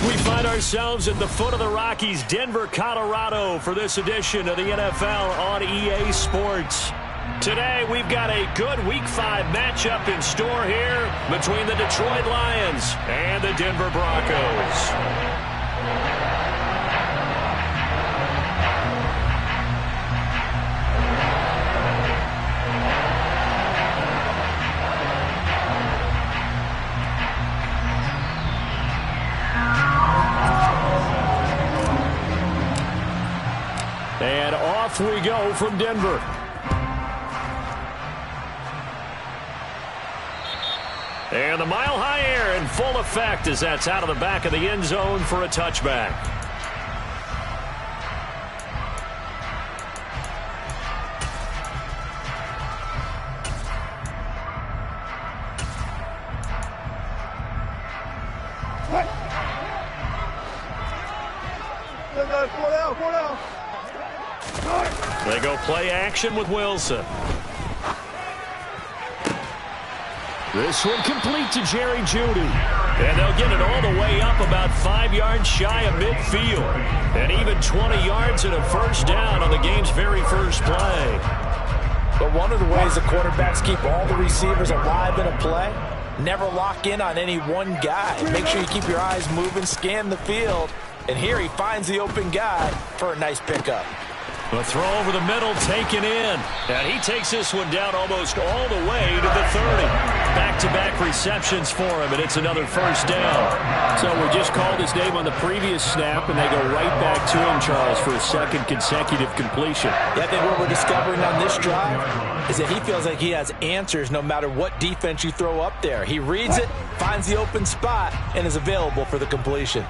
We find ourselves at the foot of the Rockies, Denver, Colorado, for this edition of the NFL on EA Sports. Today, we've got a good Week 5 matchup in store here between the Detroit Lions and the Denver Broncos. And off we go from Denver. And the mile-high air in full effect as that's out of the back of the end zone for a touchback. They go play action with Wilson. This one complete to Jerry Jeudy. And they'll get it all the way up about 5 yards shy of midfield. And even 20 yards and a first down on the game's very first play. But one of the ways the quarterbacks keep all the receivers alive in a play, never lock in on any one guy. Make sure you keep your eyes moving, scan the field. And here he finds the open guy for a nice pickup. A throw over the middle taken in. And he takes this one down almost all the way to the 30. Back-to-back receptions for him, and it's another first down. So we just called his name on the previous snap, and they go right back to him, Charles, for a second consecutive completion. Yeah, I think what we're discovering on this drive is that he feels like he has answers no matter what defense you throw up there. He reads it, finds the open spot, and is available for the completion.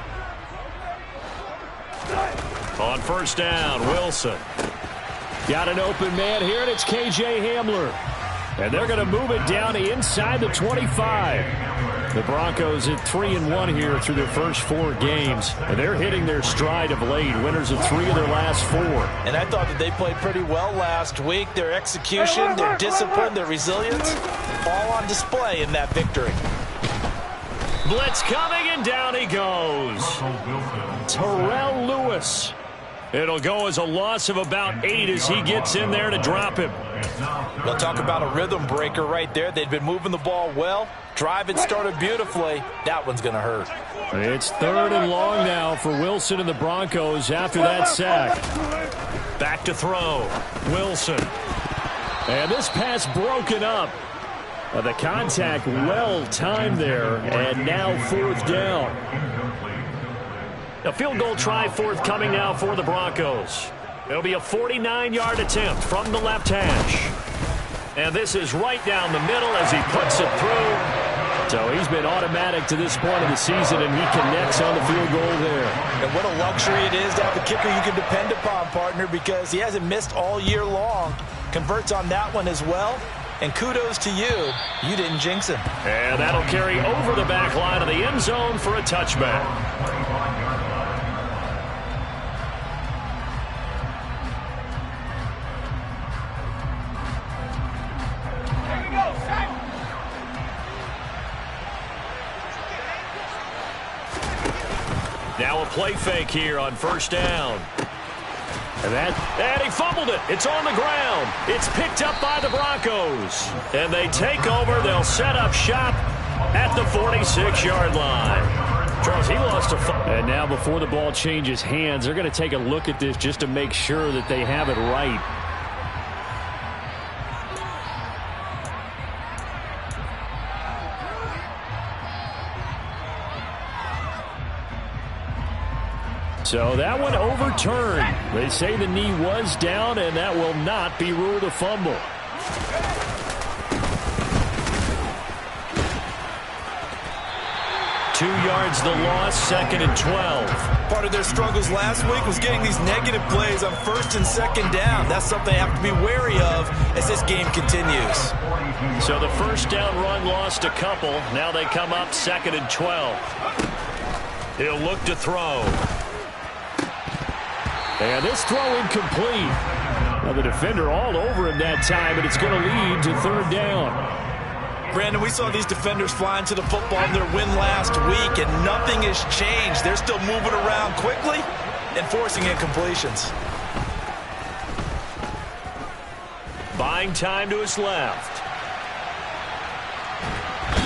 On first down, Wilson. Got an open man here, and it's K.J. Hamler. And they're going to move it down inside the 25. The Broncos at 3-1 here through their first 4 games. And they're hitting their stride of late, winners of 3 of their last 4. And I thought that they played pretty well last week. Their execution, their discipline, their resilience, all on display in that victory. Blitz coming, and down he goes. Terrell Lewis. It'll go as a loss of about 8 as he gets in there to drop him. We'll talk about a rhythm breaker right there. They've been moving the ball well. Drive it started beautifully. That one's going to hurt. It's 3rd and long now for Wilson and the Broncos after that sack. Back to throw. Wilson. And this pass broken up. The contact well timed there, and now 4th down. A field goal try forthcoming now for the Broncos. It'll be a 49-yard attempt from the left hash. And this is right down the middle as he puts it through. So he's been automatic to this point of the season, and he connects on the field goal there. And what a luxury it is to have a kicker you can depend upon, partner, because he hasn't missed all year long. Converts on that one as well. And kudos to you. You didn't jinx him. And that'll carry over the back line of the end zone for a touchback. Now a play fake here on first down. And he fumbled it. It's on the ground. It's picked up by the Broncos. And they take over. They'll set up shop at the 46-yard line. Charles, he lost a fumble. And now before the ball changes hands, they're going to take a look at this just to make sure that they have it right. So that one overturned. They say the knee was down, and that will not be ruled a fumble. 2 yards the loss, 2nd and 12. Part of their struggles last week was getting these negative plays on 1st and 2nd down. That's something they have to be wary of as this game continues. So the first down run lost a couple. Now they come up 2nd and 12. He'll look to throw. And this throw incomplete. Now the defender all over him that time, but it's going to lead to 3rd down. Brandon, we saw these defenders flying to the football in their win last week, and nothing has changed. They're still moving around quickly and forcing incompletions. Buying time to his left.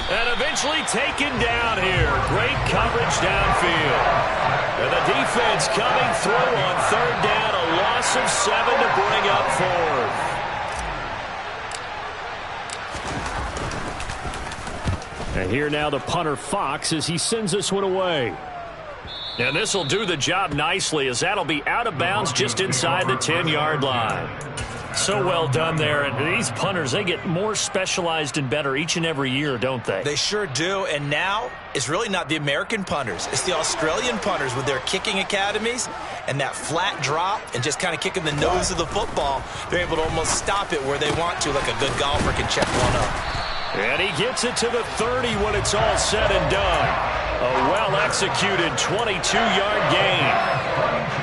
And eventually taken down here. Great coverage downfield. And the defense coming through on third down. A loss of 7 to bring up fourth. And here now the punter Fox as he sends this one away. And this will do the job nicely as that'll be out of bounds just inside the 10-yard line. So well done there. And these punters, they get more specialized and better each and every year, don't they? They sure do. And now it's really not the American punters. It's the Australian punters with their kicking academies and that flat drop and just kind of kicking the nose of the football. They're able to almost stop it where they want to, like a good golfer can check one up. And he gets it to the 30 when it's all said and done. A well-executed 22-yard gain.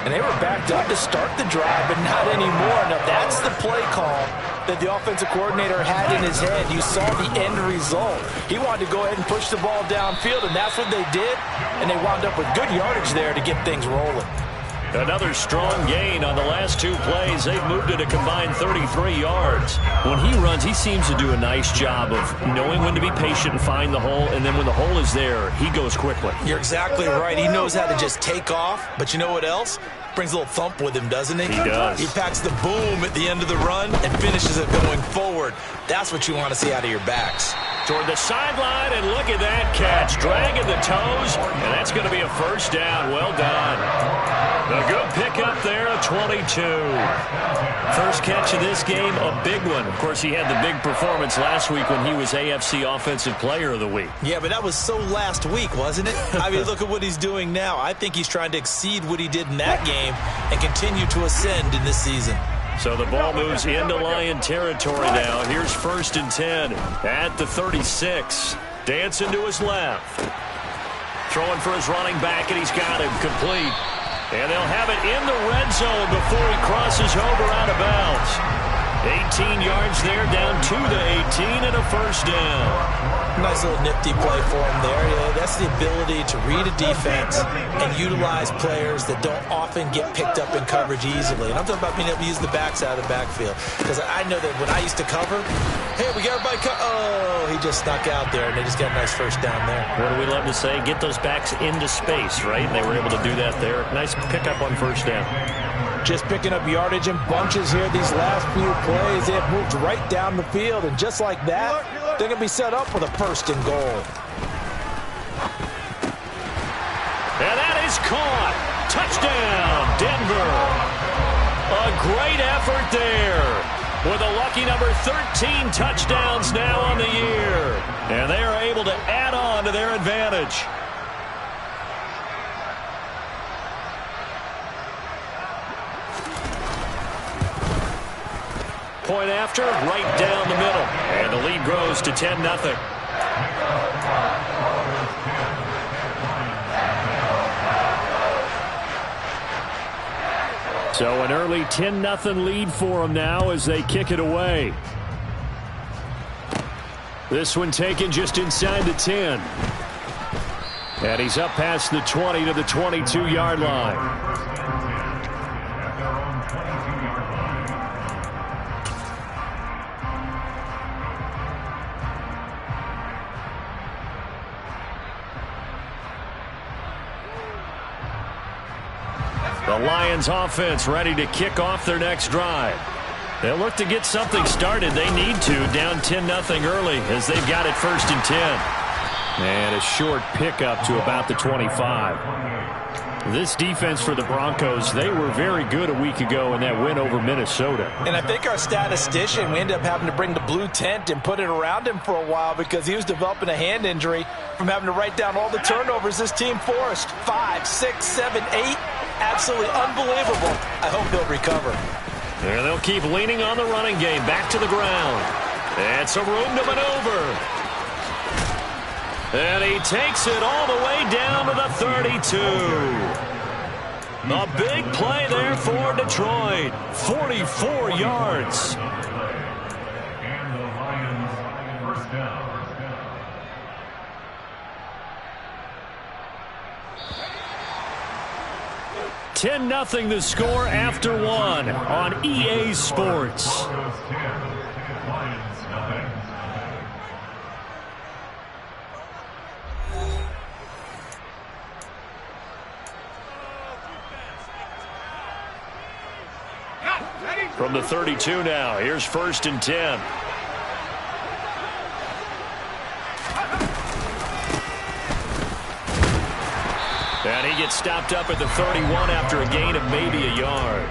And they were backed up to start the drive, but not anymore. Now, that's the play call that the offensive coordinator had in his head. You saw the end result. He wanted to go ahead and push the ball downfield, and that's what they did. And they wound up with good yardage there to get things rolling. Another strong gain on the last two plays. They've moved it a combined 33 yards. When he runs, he seems to do a nice job of knowing when to be patient and find the hole, and then when the hole is there, he goes quickly. You're exactly right. He knows how to just take off, but you know what else? Brings a little thump with him, doesn't he? He does. He packs the boom at the end of the run and finishes it going forward. That's what you want to see out of your backs. Toward the sideline, and look at that catch. Dragging the toes, and that's going to be a first down. Well done. A good pickup there, a 22. First catch of this game, a big one. Of course, he had the big performance last week when he was AFC Offensive Player of the Week. Yeah, but that was so last week, wasn't it? I mean, look at what he's doing now. I think he's trying to exceed what he did in that game and continue to ascend in this season. So the ball moves into Lion territory now. Here's 1st and 10 at the 36. Dancing to his left. Throwing for his running back, and he's got him complete. And they'll have it in the red zone before he crosses over out of bounds. 18 yards there, down to the 18, and a first down. Nice little nifty play for him there. Yeah, that's the ability to read a defense and utilize players that don't often get picked up in coverage easily. And I'm talking about being able to use the backs out of the backfield. Because I know that when I used to cover, hey, we got everybody oh, he just snuck out there, and they just got a nice first down there. What do we love to say? Get those backs into space, right? And they were able to do that there. Nice pickup on first down. Just picking up yardage in bunches here these last few plays. They have moved right down the field, and just like that, they're going to be set up with a 1st and goal. And that is caught. Touchdown, Denver. A great effort there with a lucky number 13 touchdowns now on the year. And they are able to add on to their advantage. Point after, right down the middle. And the lead grows to 10-0. So an early 10-0 lead for them now as they kick it away. This one taken just inside the 10. And he's up past the 20 to the 22-yard line. The Lions offense ready to kick off their next drive. They'll look to get something started. They need to, down 10-0 early as they've got it 1st and 10. And a short pickup to about the 25. This defense for the Broncos, they were very good a week ago in that win over Minnesota. And I think our statistician, we ended up having to bring the blue tent and put it around him for a while because he was developing a hand injury from having to write down all the turnovers this team forced. 5, 6, 7, 8. Absolutely unbelievable. I hope he'll recover. And they'll keep leaning on the running game. Back to the ground. And some room to maneuver. And he takes it all the way down to the 32. A big play there for Detroit. 44 yards. And the Lions first down 10-0 the score after one on EA Sports. From the 32 now, here's 1st and 10. And he gets stopped up at the 31 after a gain of maybe a yard.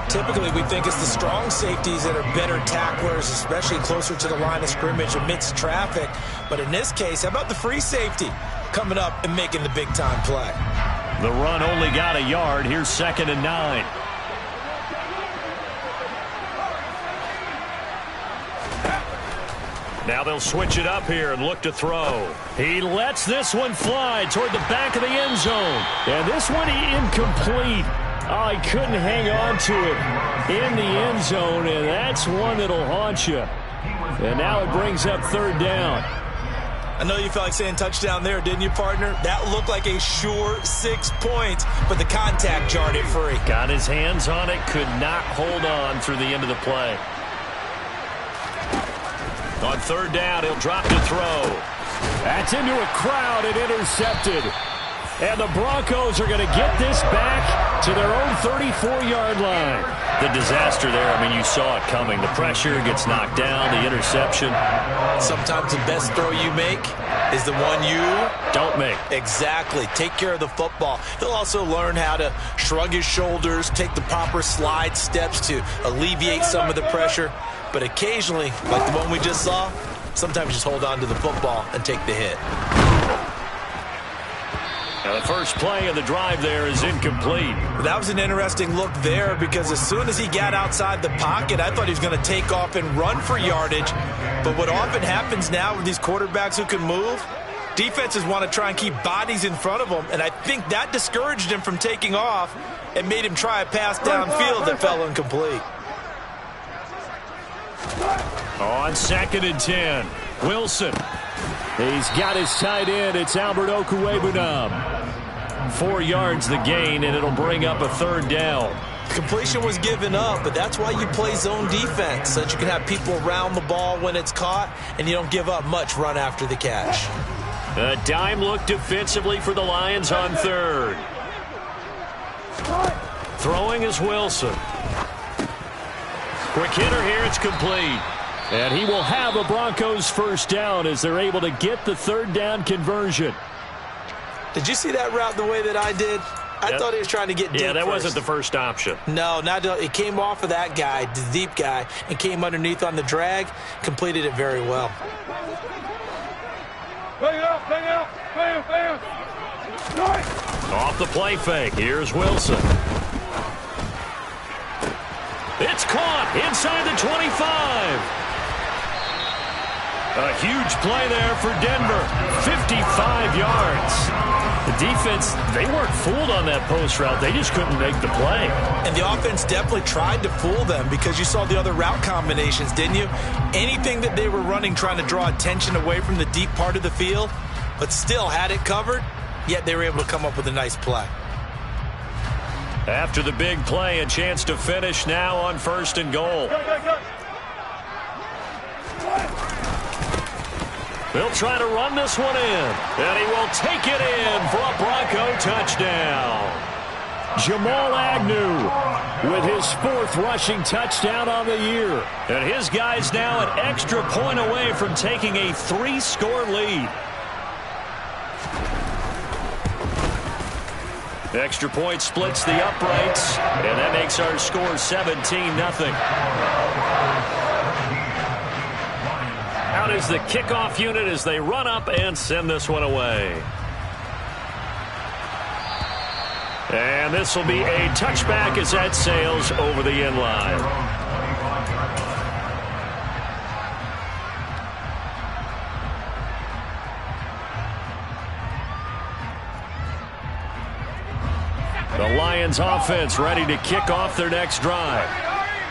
Typically, we think it's the strong safeties that are better tacklers, especially closer to the line of scrimmage amidst traffic. But in this case, how about the free safety coming up and making the big-time play? The run only got a yard. Here's 2nd and 9. Now they'll switch it up here and look to throw. He lets this one fly toward the back of the end zone. And this one incomplete. Oh, he couldn't hang on to it in the end zone, and that's one that'll haunt you. And now it brings up 3rd down. I know you felt like saying touchdown there, didn't you, partner? That looked like a sure 6 points, but the contact jarred it free. Got his hands on it, could not hold on through the end of the play. On 3rd down, he'll drop to throw. That's into a crowd and intercepted. And the Broncos are going to get this back to their own 34-yard line. The disaster there, I mean, you saw it coming. The pressure gets knocked down, the interception. Sometimes the best throw you make is the one you don't make. Exactly. Take care of the football. He'll also learn how to shrug his shoulders, take the proper slide steps to alleviate some of the pressure. But occasionally, like the one we just saw, sometimes just hold on to the football and take the hit. Now the first play of the drive there is incomplete. That was an interesting look there because as soon as he got outside the pocket, I thought he was going to take off and run for yardage. But what often happens now with these quarterbacks who can move, defenses want to try and keep bodies in front of them, and I think that discouraged him from taking off and made him try a pass downfield that fell incomplete. On 2nd and 10, Wilson. He's got his tight end. It's Albert Okwuegbunam. 4 yards the gain, and it'll bring up a 3rd down. Completion was given up, but that's why you play zone defense, so that you can have people around the ball when it's caught, and you don't give up much run after the catch. A dime look defensively for the Lions on 3rd. Throwing is Wilson. Quick hitter here, it's complete. And he will have a Broncos 1st down as they're able to get the 3rd down conversion. Did you see that route the way that I did? I thought he was trying to get deep. Yeah, that first. wasn't the first option. No, it came off of that guy, the deep guy, and came underneath on the drag, completed it very well. Off the play fake, here's Wilson. It's caught inside the 25. A huge play there for Denver. 55 yards. The defense, they weren't fooled on that post route. They just couldn't make the play. And the offense definitely tried to fool them because you saw the other route combinations, didn't you? Anything that they were running trying to draw attention away from the deep part of the field, but still had it covered, yet they were able to come up with a nice play. After the big play, a chance to finish now on 1st and goal. They'll try to run this one in, and he will take it in for a Bronco touchdown. Jamal Agnew with his 4th rushing touchdown on the year. And his guys now an extra point away from taking a 3-score lead. Extra point splits the uprights, and that makes our score 17-0. Out is the kickoff unit as they run up and send this one away. And this will be a touchback as that sails over the end line. The Lions offense ready to kick off their next drive.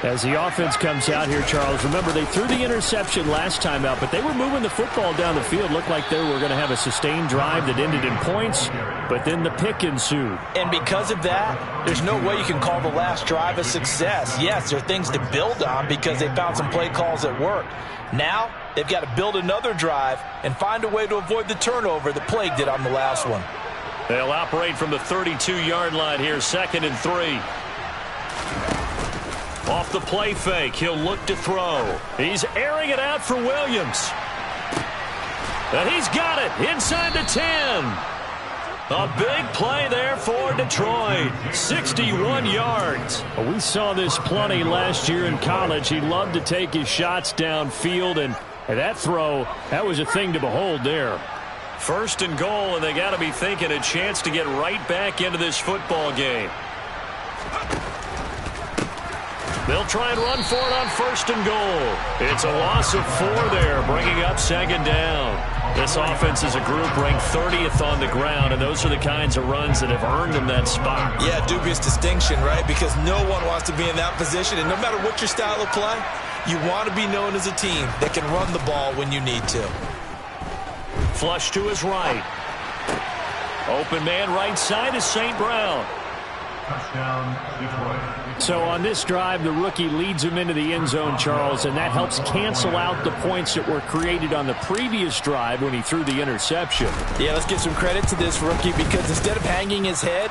As the offense comes out here, Charles, remember they threw the interception last time out, but they were moving the football down the field. Looked like they were going to have a sustained drive that ended in points, but then the pick ensued. And because of that, there's no way you can call the last drive a success. Yes, there are things to build on because they found some play calls that work. Now, they've got to build another drive and find a way to avoid the turnover that plagued it on the last one. They'll operate from the 32-yard line here, 2nd and 3. Off the play fake, he'll look to throw. He's airing it out for Williams. And he's got it inside the 10. A big play there for Detroit. 61 yards. Well, we saw this plenty last year in college. He loved to take his shots downfield, and that throw, that was a thing to behold there. 1st and goal, and they got to be thinking a chance to get right back into this football game. They'll try and run for it on 1st and goal. It's a loss of 4 there, bringing up 2nd down. This offense as a group ranked 30th on the ground, and those are the kinds of runs that have earned them that spot. Yeah, dubious distinction, right? Because no one wants to be in that position, and no matter what your style of play, you want to be known as a team that can run the ball when you need to. Flush to his right. Open man right side is St. Brown. Touchdown, Detroit. So on this drive, the rookie leads him into the end zone, Charles, and that helps cancel out the points that were created on the previous drive when he threw the interception. Yeah, let's give some credit to this rookie because instead of hanging his head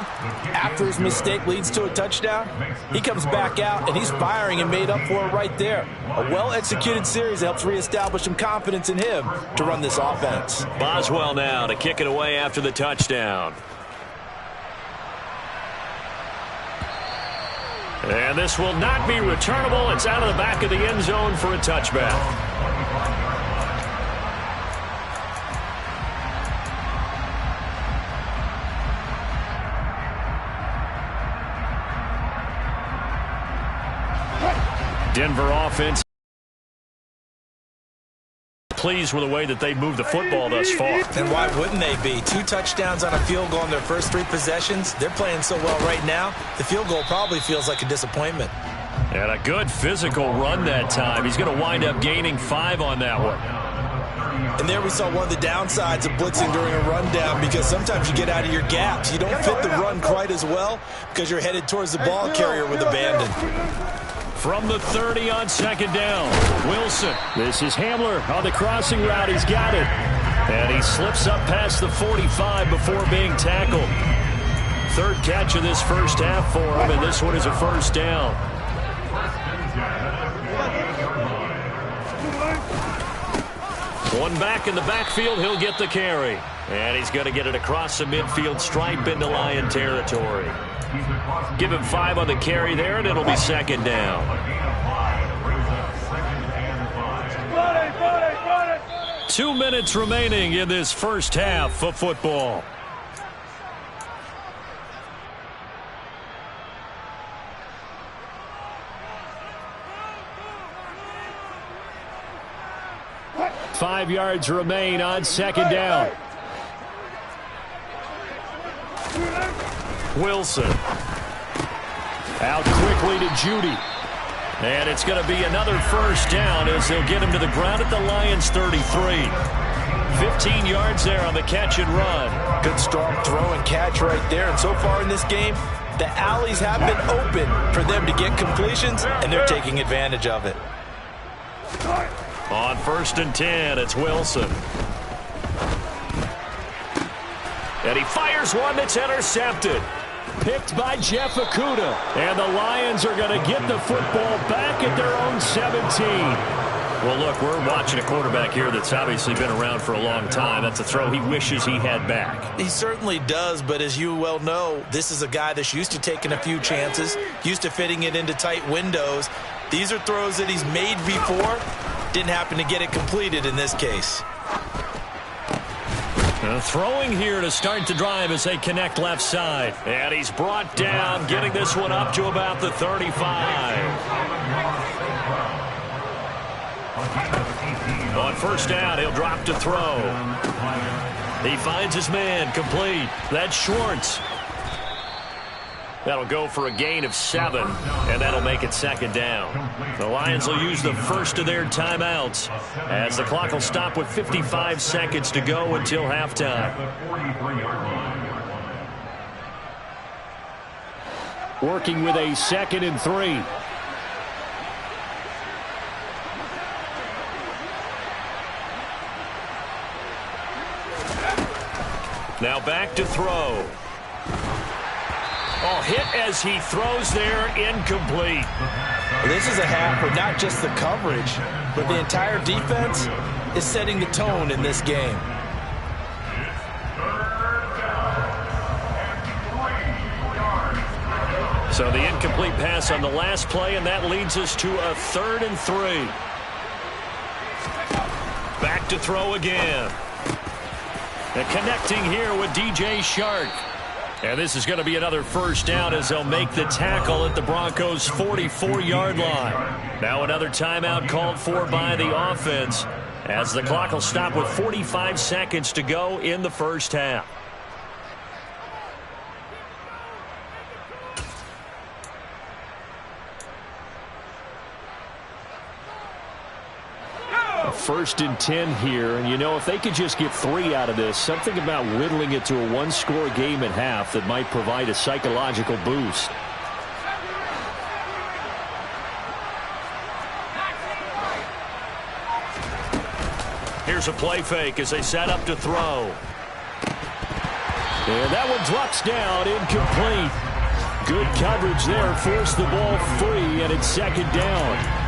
after his mistake leads to a touchdown, he comes back out and he's firing and made up for it right there. A well-executed series helps reestablish some confidence in him to run this offense. Boswell now to kick it away after the touchdown. And this will not be returnable. It's out of the back of the end zone for a touchback. Denver offense pleased with the way that they moved the football thus far. And why wouldn't they be? 2 touchdowns on a field goal in their first 3 possessions. They're playing so well right now, the field goal probably feels like a disappointment. And a good physical run that time. He's going to wind up gaining 5 on that one. And there we saw one of the downsides of blitzing during a rundown because sometimes you get out of your gaps. You don't fit the run quite as well because you're headed towards the ball carrier with abandon. From the 30 on 2nd down, Wilson. This is Hamler on the crossing route. He's got it. And he slips up past the 45 before being tackled. 3rd catch of this first half for him, and this one is a 1st down. One back in the backfield, he'll get the carry. And he's going to get it across the midfield stripe into Lion territory. Give him 5 on the carry there, and it'll be 2nd down. 2 minutes remaining in this first half of football. Five yards remain on 2nd down. Wilson. Out quickly to Judy. And it's going to be another 1st down as they'll get him to the ground at the Lions 33. 15 yards there on the catch and run. Good strong throw and catch right there. And so far in this game, the alleys have been open for them to get completions, and they're taking advantage of it. On 1st and 10, it's Wilson. And he fires one that's intercepted. Picked by Jeff Okudah. And the Lions are going to get the football back at their own 17. Well, look, we're watching a quarterback here that's obviously been around for a long time. That's a throw he wishes he had back. He certainly does, but as you well know, this is a guy that's used to taking a few chances, used to fitting it into tight windows. These are throws that he's made before. Didn't happen to get it completed in this case. Throwing here to start the drive as they connect left side. And he's brought down, getting this one up to about the 35. On 1st down, he'll drop to throw. He finds his man, complete. That's Schwartz. That'll go for a gain of 7, and that'll make it second down. The Lions will use the first of their timeouts as the clock will stop with 55 seconds to go until halftime. Working with a 2nd and 3. Now back to throw. Oh, hit as he throws there, incomplete. This is a half where not just the coverage, but the entire defense is setting the tone in this game. So the incomplete pass on the last play, and that leads us to a 3rd and 3. Back to throw again. And connecting here with DJ Shark. And this is going to be another first down as they'll make the tackle at the Broncos' 44-yard line. Now another timeout called for by the offense as the clock will stop with 45 seconds to go in the first half. First and 10 here, and you know, if they could just get 3 out of this, something about whittling it to a 1-score game at half that might provide a psychological boost. Here's a play fake as they set up to throw. And that one drops down, incomplete. Good coverage there, forced the ball free, and it's second down.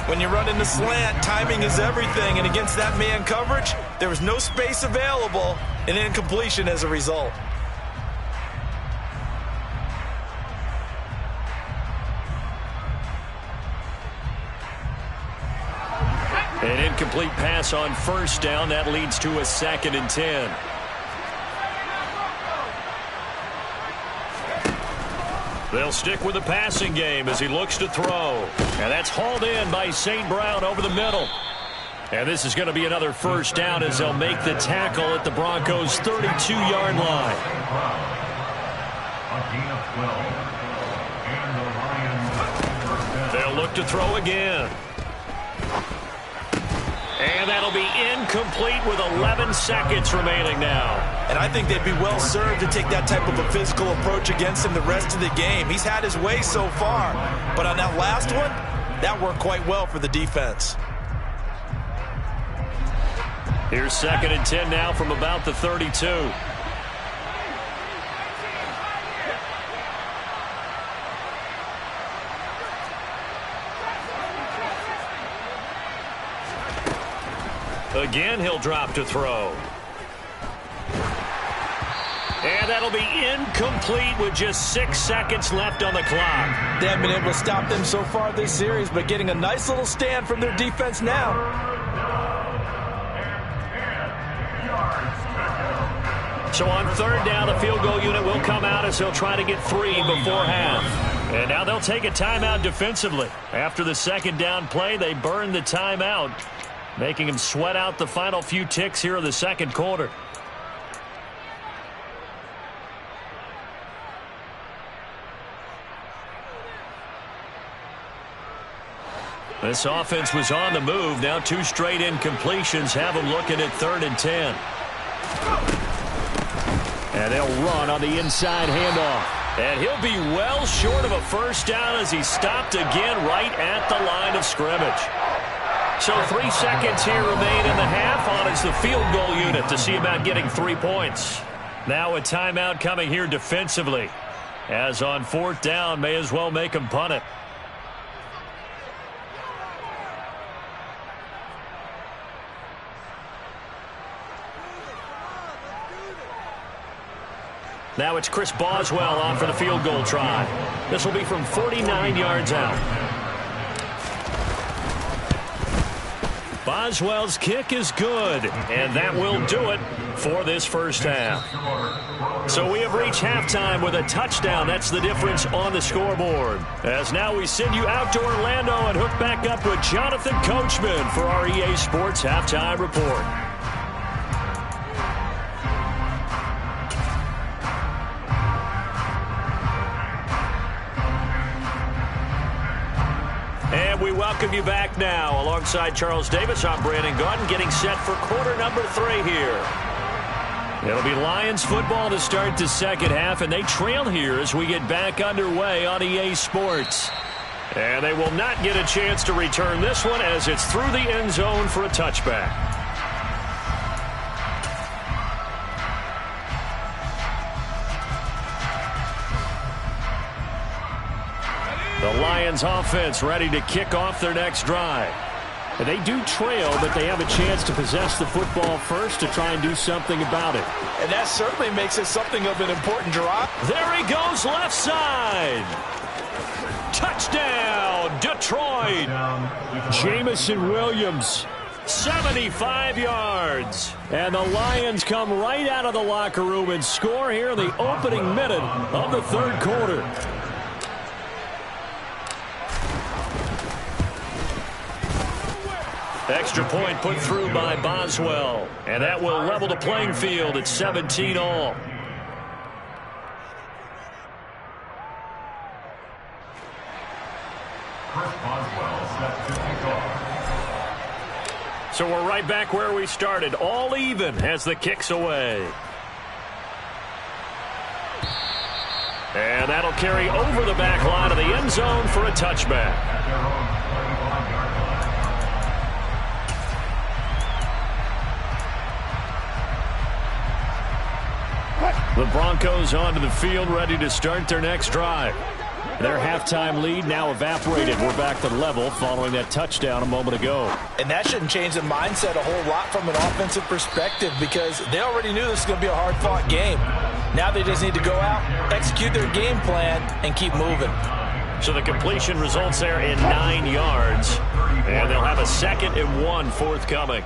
When you run into slant, timing is everything, and against that man coverage, there was no space available, and incompletion as a result. An incomplete pass on first down. That leads to a 2nd and 10. They'll stick with the passing game as he looks to throw. And that's hauled in by St. Brown over the middle. And this is going to be another first down as they'll make the tackle at the Broncos' 32-yard line. They'll look to throw again. And that'll be incomplete with 11 seconds remaining now. And I think they'd be well served to take that type of a physical approach against him the rest of the game. He's had his way so far, but on that last one, that worked quite well for the defense. Here's 2nd and 10 now from about the 32. Again, he'll drop to throw. And that'll be incomplete with just 6 seconds left on the clock. They haven't been able to stop them so far this series, but getting a nice little stand from their defense now. So on 3rd down, the field goal unit will come out as they'll try to get 3 before half. And now they'll take a timeout defensively. After the 2nd down play, they burn the timeout, making them sweat out the final few ticks here of the 2nd quarter. This offense was on the move. Now 2 straight incompletions have them looking at 3rd and 10. And they'll run on the inside handoff. And he'll be well short of a first down as he's stopped again right at the line of scrimmage. So 3 seconds here remain in the half on as the field goal unit to see about getting 3 points. Now a timeout coming here defensively, as on 4th down may as well make him punt it. Now it's Chris Boswell on for the field goal try. This will be from 49 yards out. Boswell's kick is good, and that will do it for this first half. So we have reached halftime with a touchdown. That's the difference on the scoreboard. As now we send you out to Orlando and hook back up with Jonathan Coachman for our EA Sports Halftime Report. And we welcome you back now. Alongside Charles Davis, I'm Brandon Gaudin, getting set for quarter number 3 here. It'll be Lions football to start the second half, and they trail here as we get back underway on EA Sports. And they will not get a chance to return this one as it's through the end zone for a touchback. The Lions offense ready to kick off their next drive. And they do trail, but they have a chance to possess the football first to try and do something about it. And that certainly makes it something of an important drive. There he goes, left side. Touchdown, Detroit. Jamison Williams, 75 yards. And the Lions come right out of the locker room and score here in the opening minute of the third quarter. Extra point put through by Boswell. And that will level the playing field at 17 all. So we're right back where we started. All even as the kick's away. And that'll carry over the back line of the end zone for a touchback. The Broncos onto the field, ready to start their next drive. Their halftime lead now evaporated. We're back to level following that touchdown a moment ago. And that shouldn't change the mindset a whole lot from an offensive perspective because they already knew this was going to be a hard-fought game. Now they just need to go out, execute their game plan, and keep moving. So the completion results there in 9 yards. And they'll have a 2nd and 1 forthcoming.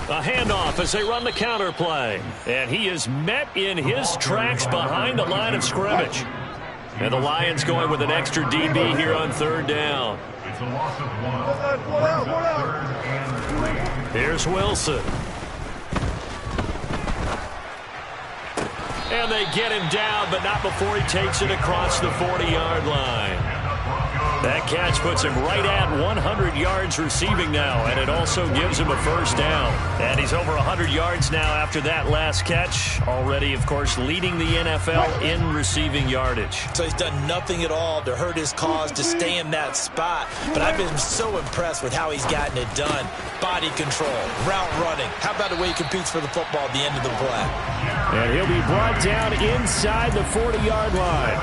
A handoff as they run the counter play. And he is met in his tracks behind the line of scrimmage. And the Lions going with an extra DB here on 3rd down. It's a loss of 1. Here's Wilson. And they get him down, but not before he takes it across the 40-yard line. That catch puts him right at 100 yards receiving now, and it also gives him a 1st down. And he's over 100 yards now after that last catch. Already, of course, leading the NFL in receiving yardage. So he's done nothing at all to hurt his cause, to stay in that spot. But I've been so impressed with how he's gotten it done. Body control, route running. How about the way he competes for the football at the end of the play? And he'll be brought down inside the 40-yard line.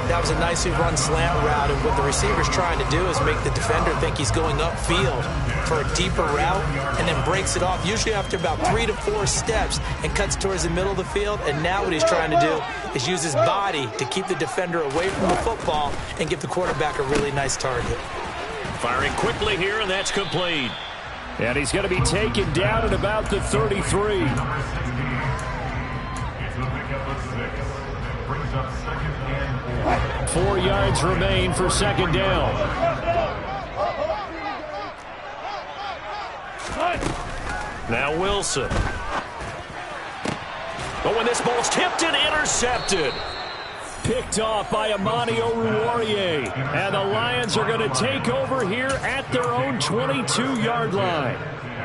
That was a nicely run slant route, and what the receiver's trying to do is make the defender think he's going upfield for a deeper route and then breaks it off, usually after about 3 to 4 steps, and cuts towards the middle of the field. And now what he's trying to do is use his body to keep the defender away from the football and give the quarterback a really nice target. Firing quickly here, and that's complete. And he's going to be taken down at about the 33. It's a pickup of 6. Brings up 2nd and 4. 4 yards remain for 2nd down. Now Wilson. But when this ball's tipped and intercepted. Picked off by Amani Oruwariye. And the Lions are going to take over here at their own 22-yard line.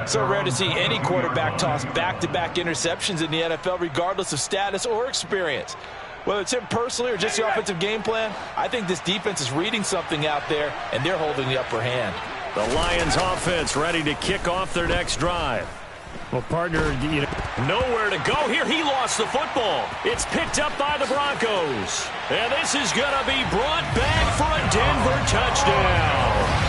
So rare to see any quarterback toss back-to-back interceptions in the NFL, regardless of status or experience. Whether it's him personally or just the offensive game plan, I think this defense is reading something out there, and they're holding the upper hand. The Lions offense ready to kick off their next drive. Well, partner, nowhere to go here. He lost the football. It's picked up by the Broncos. And this is going to be brought back for a Denver touchdown.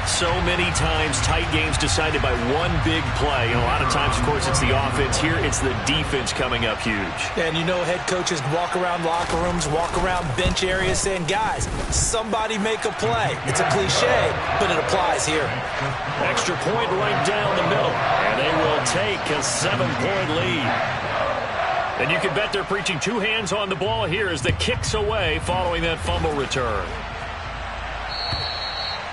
So many times tight games decided by one big play. And a lot of times, of course, it's the offense. Here, it's the defense coming up huge. And you know head coaches walk around locker rooms, walk around bench areas saying, guys, somebody make a play. It's a cliche, but it applies here. Extra point right down the middle. And they will take a 7-point lead. And you can bet they're preaching 2 hands on the ball here as the kick's away following that fumble return.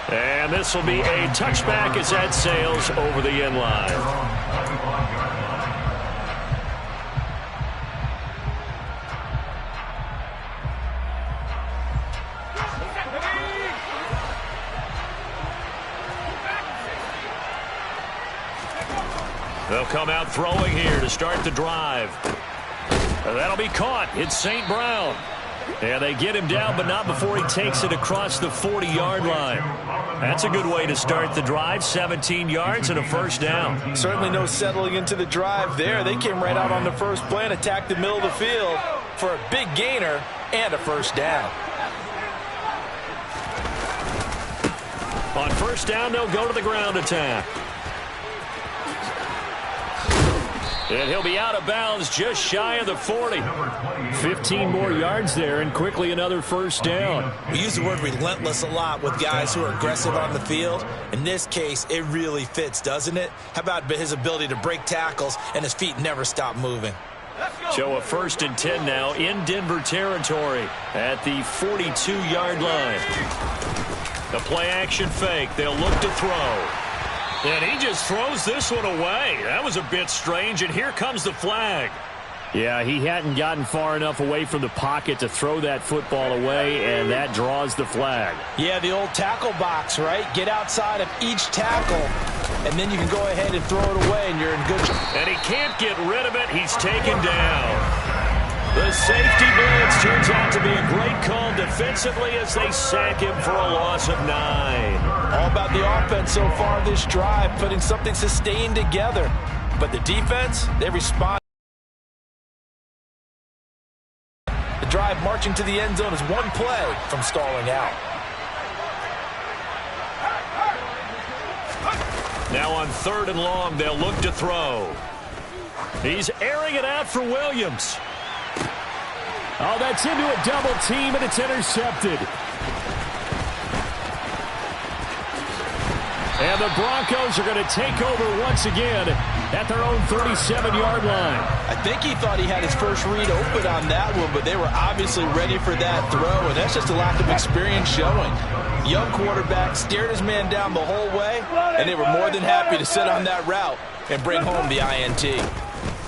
And this will be a touchback as that sails over the end line. They'll come out throwing here to start the drive. That'll be caught. It's St. Brown. And they get him down, but not before he takes it across the 40-yard line. That's a good way to start the drive. 17 yards and a first down. Certainly no settling into the drive there. They came right out on the first play and attacked the middle of the field for a big gainer and a first down. On first down, they'll go to the ground attack. And he'll be out of bounds just shy of the 40. 15 more yards there, and quickly another first down. We use the word relentless a lot with guys who are aggressive on the field. In this case, it really fits, doesn't it? How about his ability to break tackles and his feet never stop moving? So a 1st and 10 now in Denver territory at the 42-yard line. The play-action fake. They'll look to throw. And he just throws this one away. That was a bit strange, and here comes the flag. Yeah, he hadn't gotten far enough away from the pocket to throw that football away, and that draws the flag. Yeah, the old tackle box, right? Get outside of each tackle, and then you can go ahead and throw it away, and you're in good shape. And he can't get rid of it. He's taken down. The safety blitz turns out to be a great call defensively as they sack him for a loss of 9. All about the offense so far this drive, putting something sustained together. But the defense, they respond. The drive marching to the end zone is one play from stalling out. Now on 3rd and long, they'll look to throw. He's airing it out for Williams. Oh, that's into a double team, and it's intercepted. And the Broncos are going to take over once again at their own 37-yard line. I think he thought he had his first read open on that one, but they were obviously ready for that throw, and that's just a lack of experience showing. Young quarterback stared his man down the whole way, and they were more than happy to sit on that route and bring home the INT.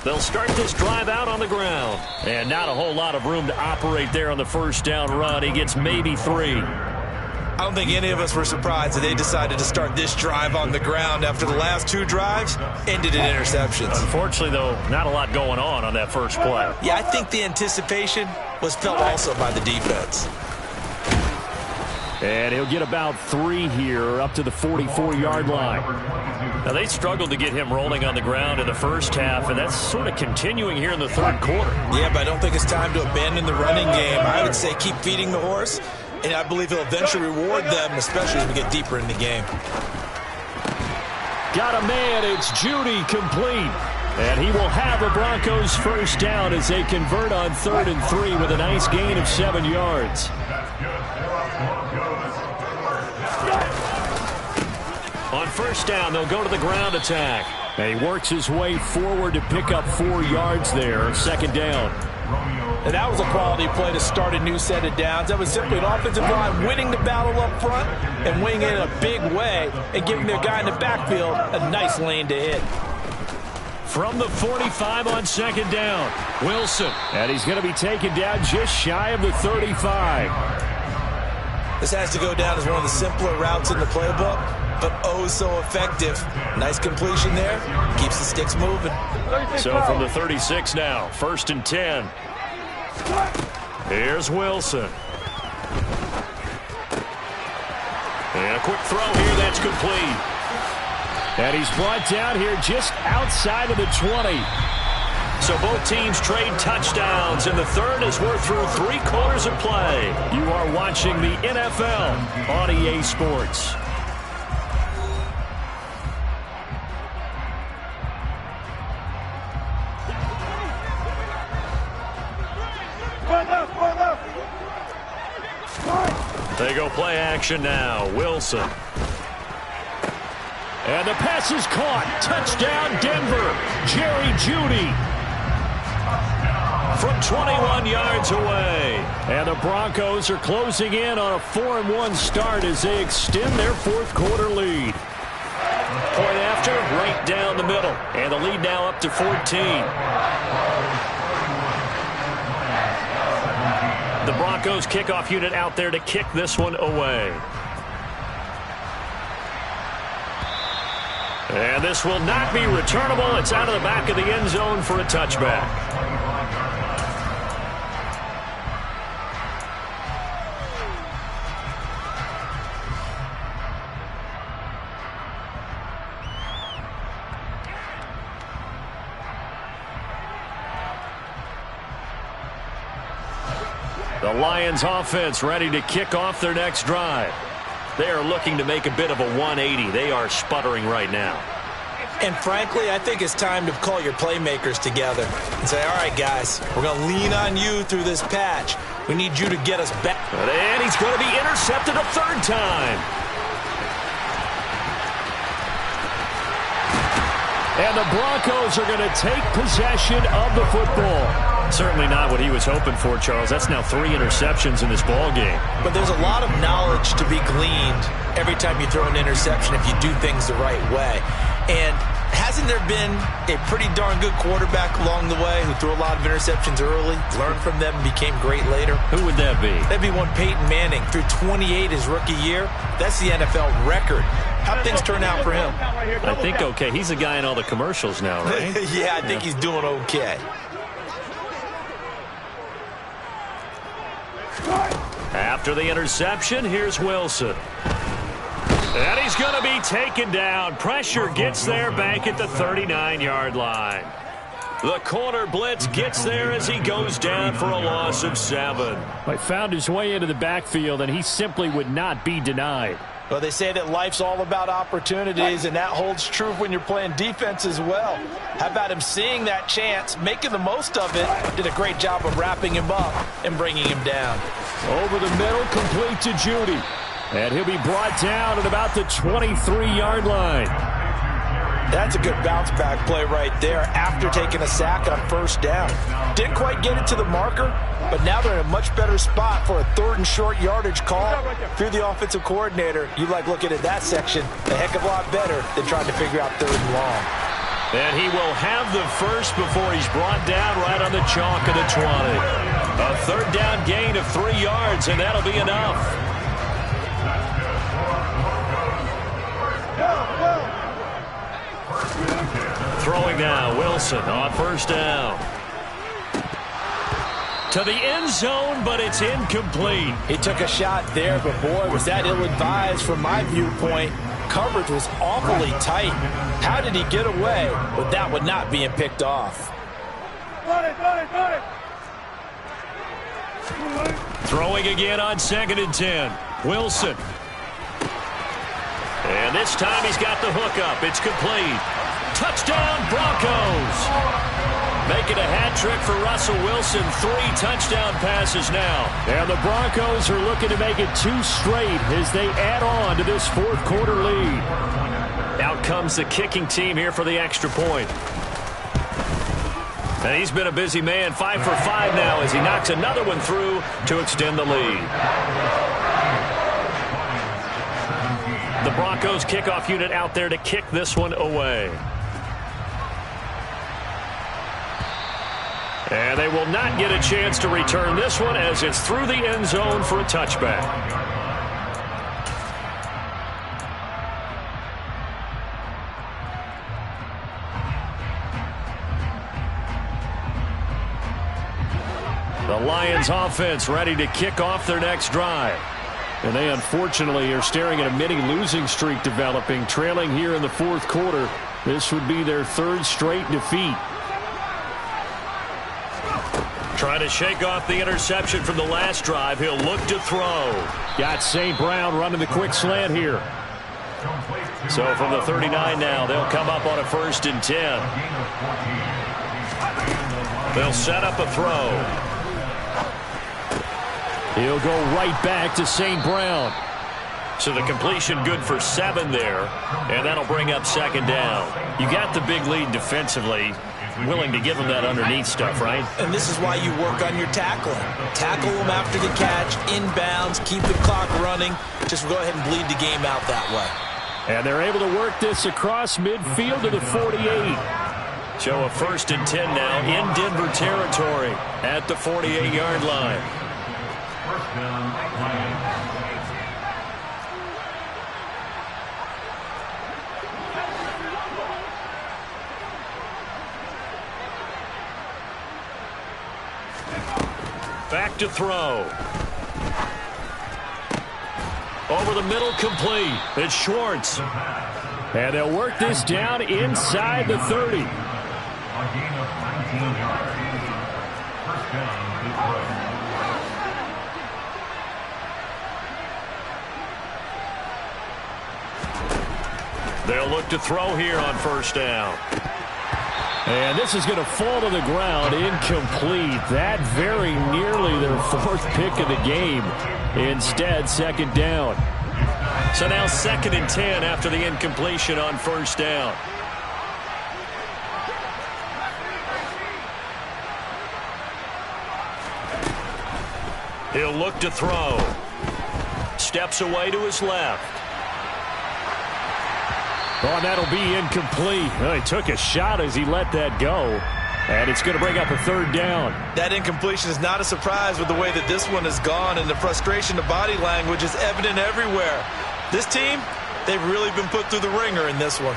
They'll start this drive out on the ground. And not a whole lot of room to operate there on the first down run. He gets maybe 3. I don't think any of us were surprised that they decided to start this drive on the ground after the last 2 drives ended in interceptions. Unfortunately, though, not a lot going on that first play. Yeah, I think the anticipation was felt also by the defense. And he'll get about 3 here up to the 44-yard line. Now, they struggled to get him rolling on the ground in the first half, and that's sort of continuing here in the 3rd quarter. Yeah, but I don't think it's time to abandon the running game. I would say keep feeding the horse, and I believe he'll eventually reward them, especially as we get deeper in the game. Got a man. It's Judy complete. And he will have the Broncos first down as they convert on 3rd and 3 with a nice gain of 7 yards. On first down, they'll go to the ground attack. And he works his way forward to pick up 4 yards there. 2nd down. And that was a quality play to start a new set of downs. That was simply an offensive line winning the battle up front and winning it in a big way and giving their guy in the backfield a nice lane to hit. From the 45 on 2nd down, Wilson. And he's going to be taken down just shy of the 35. This has to go down as one of the simpler routes in the playbook, but oh so effective. Nice completion there. Keeps the sticks moving. So from the 36 now, 1st and 10. Here's Wilson. And a quick throw here that's complete. And he's brought down here just outside of the 20. So both teams trade touchdowns in the 3rd as we're through 3 quarters of play. You are watching the NFL on EA Sports. They go play action now. Wilson. And the pass is caught. Touchdown, Denver. Jerry Jeudy. From 21 yards away. And the Broncos are closing in on a 4-1 start as they extend their 4th quarter lead. Point after, right down the middle. And the lead now up to 14. The Broncos kickoff unit out there to kick this one away. And this will not be returnable. It's out of the back of the end zone for a touchback. The Lions offense ready to kick off their next drive. They are looking to make a bit of a 180. They are sputtering right now. And frankly, I think it's time to call your playmakers together and say, all right, guys, we're going to lean on you through this patch. We need you to get us back. And he's going to be intercepted a third time. And the Broncos are going to take possession of the football. Certainly not what he was hoping for, Charles. That's now 3 interceptions in this ball game. But there's a lot of knowledge to be gleaned every time you throw an interception if you do things the right way. And hasn't there been a pretty darn good quarterback along the way who threw a lot of interceptions early, learned from them, and became great later? Who would that be? That'd be one Peyton Manning. Threw 28 his rookie year. That's the NFL record. How'd things turn out for him? I think okay. He's the guy in all the commercials now, right? Yeah, I think he's doing okay. After the interception, here's Wilson. And he's going to be taken down. Pressure gets there back at the 39-yard line. The corner blitz gets there as he goes down for a loss of 7. He found his way into the backfield, and he simply would not be denied. Well, they say that life's all about opportunities, and that holds true when you're playing defense as well. How about him seeing that chance, making the most of it, did a great job of wrapping him up and bringing him down. Over the middle, complete to Judy. And he'll be brought down at about the 23-yard line. That's a good bounce-back play right there after taking a sack on first down. Didn't quite get it to the marker, but now they're in a much better spot for a 3rd and short yardage call. If you're the offensive coordinator, you like looking at that section a heck of a lot better than trying to figure out 3rd and long. And he will have the first before he's brought down right on the chalk of the 20. A 3rd down gain of 3 yards, and that'll be enough. Throwing now, Wilson on first down. To the end zone, but it's incomplete. He took a shot there, but boy, was that ill-advised from my viewpoint. Coverage was awfully tight. How did he get away with that one not being picked off? Throwing again on 2nd and 10. Wilson. And this time he's got the hook up. It's complete. Touchdown, Broncos. Making a hat trick for Russell Wilson. 3 touchdown passes now. And the Broncos are looking to make it 2 straight as they add on to this 4th quarter lead. Out comes the kicking team here for the extra point. And he's been a busy man. 5 for 5 now as he knocks another one through to extend the lead. The Broncos kickoff unit out there to kick this one away. And they will not get a chance to return this one as it's through the end zone for a touchback. The Lions offense ready to kick off their next drive. And they unfortunately are staring at a mini losing streak developing, trailing here in the 4th quarter. This would be their 3rd straight defeat. Trying to shake off the interception from the last drive. He'll look to throw. Got St. Brown running the quick slant here. So from the 39 now, they'll come up on a 1st and 10. They'll set up a throw. He'll go right back to St. Brown. So the completion good for 7 there, and that'll bring up 2nd down. You got the big lead defensively. Willing to give them that underneath stuff, right? And this is why you work on your tackling. Tackle them after the catch, inbounds, keep the clock running. Just go ahead and bleed the game out that way. And they're able to work this across midfield to the 48. So a 1st and 10 now in Denver territory at the 48-yard line. First down, Lions. Back to throw. Over the middle, complete. It's Schwartz. And they'll work this down inside the 30. A gain of 19 yards. First down, Detroit. They'll look to throw here on first down. And this is going to fall to the ground, incomplete. That very nearly their fourth pick of the game. Instead, second down. So now 2nd and 10 after the incompletion on first down. He'll look to throw. Steps away to his left. Oh, and that'll be incomplete. Well, he took a shot as he let that go. And it's going to bring up a third down. That incompletion is not a surprise with the way that this one has gone, and the frustration, the body language is evident everywhere. This team, they've really been put through the ringer in this one.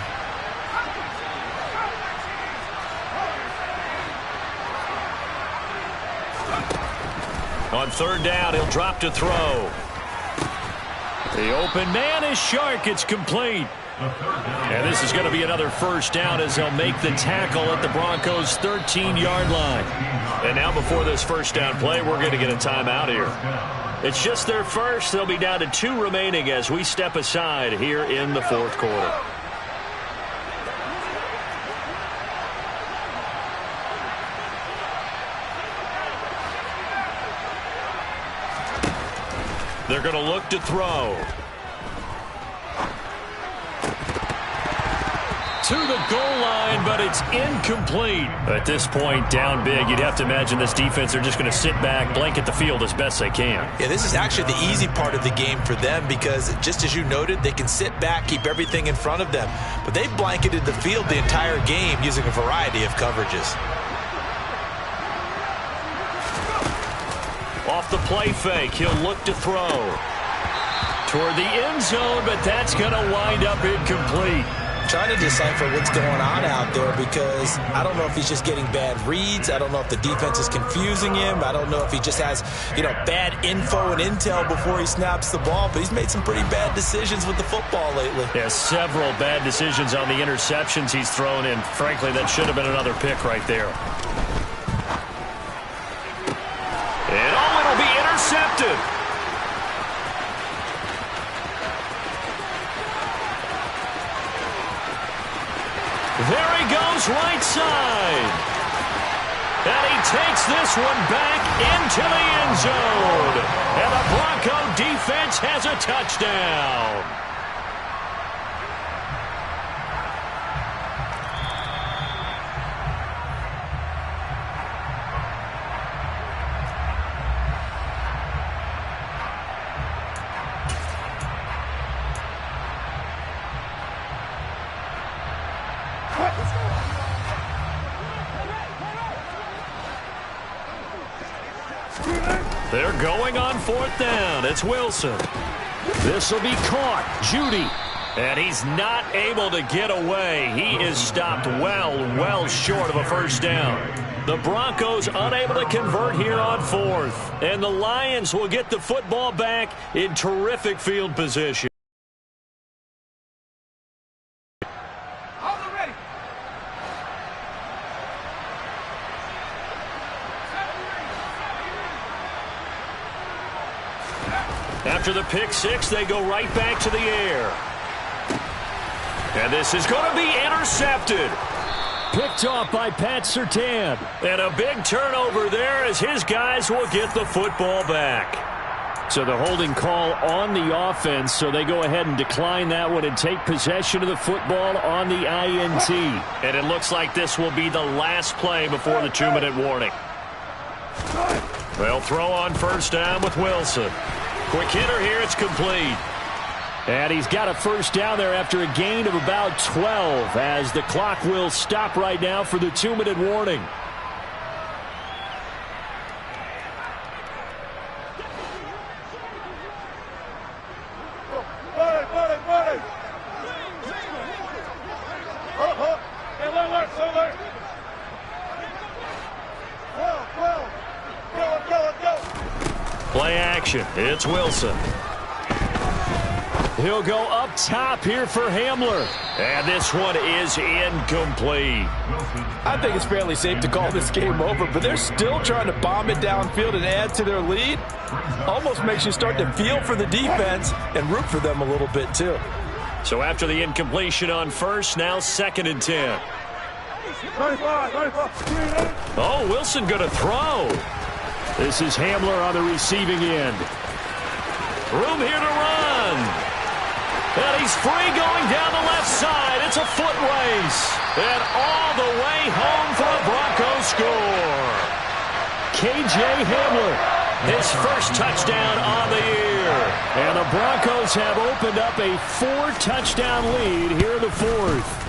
On third down, he'll drop to throw. The open man is Shark. It's complete. And this is going to be another first down as they'll make the tackle at the Broncos' 13-yard line. And now before this first down play, we're going to get a timeout here. It's just their first. They'll be down to 2 remaining as we step aside here in the fourth quarter. They're going to look to throw. To the goal line, but it's incomplete. At this point, down big, you'd have to imagine this defense are just going to sit back, blanket the field as best they can. Yeah, this is actually the easy part of the game for them because, just as you noted, they can sit back, keep everything in front of them. But they've blanketed the field the entire game using a variety of coverages. Off the play fake, he'll look to throw. Toward the end zone, but that's going to wind up incomplete. Trying to decipher what's going on out there because I don't know if he's just getting bad reads. I don't know if the defense is confusing him. I don't know if he just has, bad info and intel before he snaps the ball. But he's made some pretty bad decisions with the football lately. Yeah, several bad decisions on the interceptions he's thrown in. Frankly, that should have been another pick right there. And it'll be intercepted. There he goes, right side. And he takes this one back into the end zone. And the Bronco defense has a touchdown. They're going on fourth down. It's Wilson. This will be caught. Judy. And he's not able to get away. He is stopped well short of a first down. The Broncos unable to convert here on fourth. And the Lions will get the football back in terrific field position. After the pick six, they go right back to the air. And this is going to be intercepted. Picked off by Pat Surtain. And a big turnover there as his guys will get the football back. So the holding call on the offense, so they go ahead and decline that one and take possession of the football on the INT. And it looks like this will be the last play before the 2-minute warning. They'll throw on first down with Wilson. Quick hitter here, it's complete. And he's got a first down there after a gain of about 12 as the clock will stop right now for the 2-minute warning. Play action. It's Wilson. He'll go up top here for Hamler. And this one is incomplete. I think it's fairly safe to call this game over, but they're still trying to bomb it downfield and add to their lead. Almost makes you start to feel for the defense and root for them a little bit too. So after the incompletion on first, now 2nd and 10. Oh, Wilson going to throw. This is Hamler on the receiving end. Room here to run. And he's free going down the left side. It's a foot race. And all the way home for a Broncos score. K.J. Hamler, his first touchdown on the year. And the Broncos have opened up a 4-touchdown lead here in the 4th.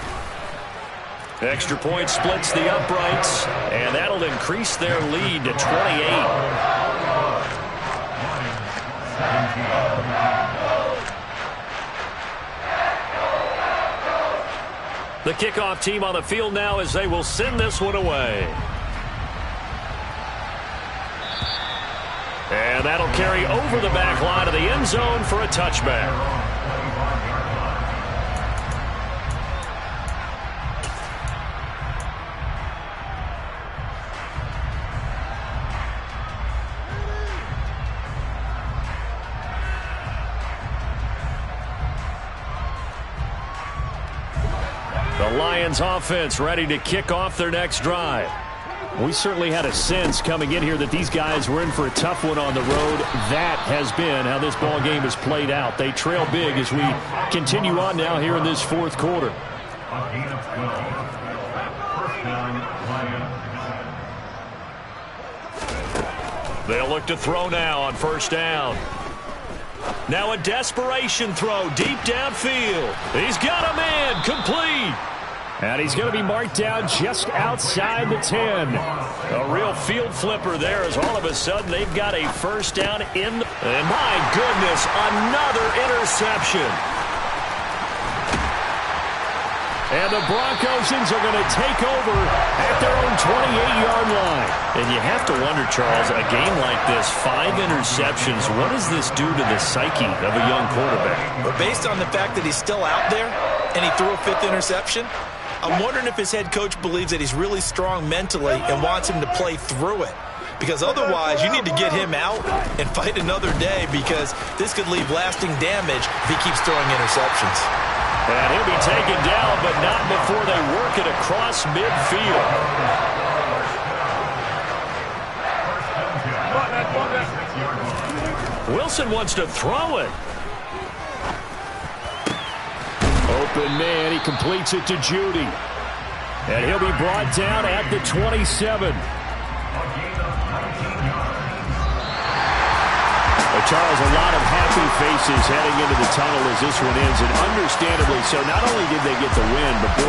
Extra point splits the uprights, and that'll increase their lead to 28. The kickoff team on the field now as they will send this one away. And that'll carry over the back line of the end zone for a touchback. The Lions offense ready to kick off their next drive. We certainly had a sense coming in here that these guys were in for a tough one on the road. That has been how this ball game has played out. They trail big as we continue on now here in this 4th quarter. They'll look to throw now on 1st down. Now a desperation throw deep downfield. He's got a man complete. And he's going to be marked down just outside the 10. A real field flipper there as all of a sudden they've got a 1st down in. And my goodness, another interception. And the Broncosians are going to take over at their own 28-yard line. And you have to wonder, Charles, a game like this, 5 interceptions, what does this do to the psyche of a young quarterback? But based on the fact that he's still out there and he threw a 5th interception, I'm wondering if his head coach believes that he's really strong mentally and wants him to play through it. Because otherwise, you need to get him out and fight another day because this could leave lasting damage if he keeps throwing interceptions. And he'll be taken down, but not before they work it across midfield. Wilson wants to throw it. Open man, he completes it to Judy. And he'll be brought down at the 27. Charles, a lot of happy faces heading into the tunnel as this one ends, and understandably so. Not only did they get the win, but boy,